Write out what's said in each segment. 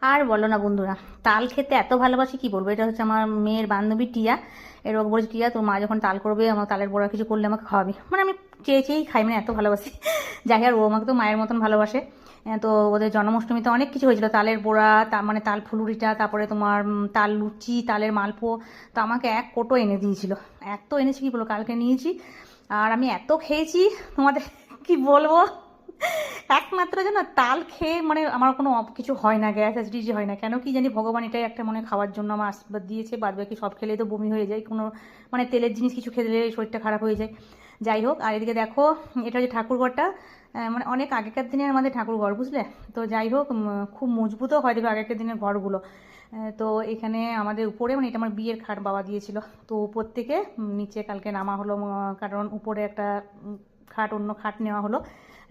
আর বলো না বন্ধুরা, তাল খেতে এত ভালোবাসি কি বলবো। এটা হচ্ছে আমার মেয়ের বান্ধবী টিয়া। এর ওকে বলেছি, টিয়া তোর মা যখন তাল করবে, আমার তালের বড়া কিছু করলে আমাকে খাওয়াবি। মানে আমি চেয়ে চেয়েই খাই, মানে এত ভালোবাসি। যাই হোক, ও আমাকে তো মায়ের মতন ভালোবাসে। তো ওদের জন্মাষ্টমীতে অনেক কিছু হয়েছিল, তালের বড়া, মানে তাল ফুলুরিটা, তারপরে তোমার তাল লুচি, তালের মালপো। তো আমাকে এক কোটো এনে দিয়েছিল। এত এনেছি কি বলবো, কালকে নিয়েছি। আর আমি এত খেয়েছি, তোমাদের কি বলবো। একমাত্র যেন তাল খেয়ে মানে আমার কোনো কিছু হয় না, গ্যাস অ্যাসিডিটি হয় না, কেন কি জানি। ভগবান এটাই একটা মনে খাওয়ার জন্য আমার আশীর্বাদ দিয়েছে। বাদ বাকি সব খেলেই তো বমি হয়ে যায়, কোনো মানে তেলের জিনিস কিছু খেলে শরীরটা খারাপ হয়ে যায়। যাই হোক, আর এদিকে দেখো, এটা হচ্ছে ঠাকুরঘরটা। মানে অনেক আগেকার দিনের আমাদের ঠাকুরঘর, বুঝলে তো। যাই হোক, খুব মজবুতও হয় দেবে আগেকার দিনের ঘরগুলো। তো এখানে আমাদের উপরে, মানে এটা আমার বিয়ের খাট বাবা দিয়েছিল। তো উপর থেকে নিচে কালকে নামা হলো, কারণ উপরে একটা খাট, অন্য খাট নেওয়া হলো,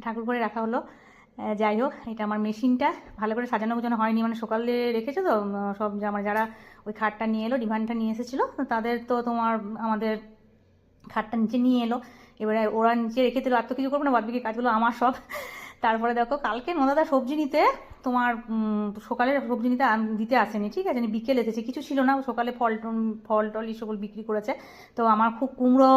ঠাকুর ঘরে রাখা হলো। যাই হোক, এটা আমার মেশিনটা ভালো করে সাজানো গোছানো হয়নি, মানে সকালে রেখেছে তো। সব আমার যারা ওই খাটটা নিয়ে এলো, ডিভানটা নিয়ে এসেছিলো, তো তাদের তো তোমার আমাদের খাটটা নিচে নিয়ে এলো। এবারে ওরা নিচে রেখে দিল, আর তো কিছু করবো না, বাদবাকি কাজগুলো আমার সব। তারপরে দেখো, কালকে নদাদা সবজি নিতে তোমার সকালে সবজি নিতে দিতে আসেনি, ঠিক আছে, বিকেল এসেছে, কিছু ছিল না। সকালে ফল ফল টল এই সকল বিক্রি করেছে। তো আমার খুব কুমড়ো,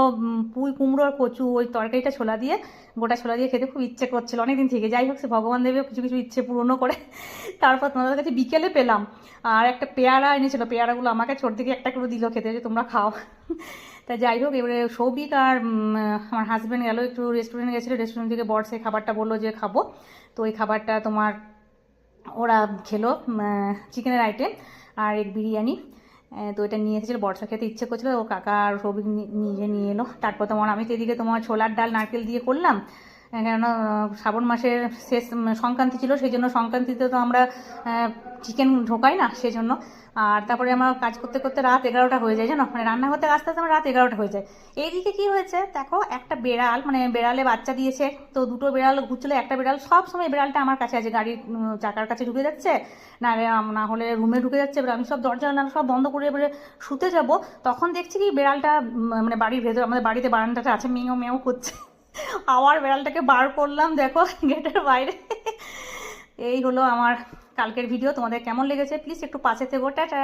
পুঁই কুমড়ো আর কচু, ওই তরকারিটা ছোলা দিয়ে, গোটা ছোলা দিয়ে খেতে খুব ইচ্ছে করছিল অনেকদিন থেকে। যাই হোক, সে ভগবান দেবে কিছু কিছু ইচ্ছে পূরণও করে। তারপর তোমাদের কাছে বিকেলে পেলাম। আর একটা পেয়ারা এনেছিল, পেয়ারাগুলো আমাকে ছোট থেকে একটা করে দিল খেতে, যে তোমরা খাও। তা যাই হোক, এবারে সৌভিক আর আমার হাজব্যান্ড গেল একটু রেস্টুরেন্টে, গেছিলো। রেস্টুরেন্ট থেকে বর সেই খাবারটা বললো যে খাবো। তো ওই খাবারটা তোমার ওরা খেলো, চিকেনের আইটেম আর এক বিরিয়ানি। তো এটা নিয়ে এসেছিলো, বর্ষা খেতে ইচ্ছে করছিলো, ও কাকা আর সৌভিক নিজে নিয়ে এলো। তারপর তোমার আমি তো এদিকে তোমার ছোলার ডাল নারকেল দিয়ে করলাম। কেননা শ্রাবণ মাসের শেষ সংক্রান্তি ছিল, সেই জন্য সংক্রান্তিতে তো আমরা চিকেন ঢোকাই না, সেই জন্য। আর তারপরে আমার কাজ করতে করতে রাত 11টা হয়ে যায়, জানো, মানে রান্না করতে আস্তে আস্তে আমার রাত 11টা হয়ে যায়। এইদিকে কি হয়েছে দেখো, একটা বেড়াল, মানে বেড়ালে বাচ্চা দিয়েছে। তো দুটো বেড়াল ঘুরছিল, একটা বেড়াল সব সময়, বেড়ালটা আমার কাছে আছে, গাড়ির চাকার কাছে ঢুকে যাচ্ছে, না হলে রুমে ঢুকে যাচ্ছে। এবার আমি সব দরজা জানালা সব বন্ধ করে এবারে শুতে যাব, তখন দেখছি কি বেড়ালটা মানে বাড়ির ভেতর, আমাদের বাড়িতে বারান্দাটা আছে, মেয়েও মেয়েও করছে। আবার বেড়ালটাকে বার করলাম, দেখো, গেটের বাইরে। এই হলো আমার কালকের ভিডিও। তোমাদের কেমন লেগেছে প্লিজ একটু পাশে থেকো। টাটা।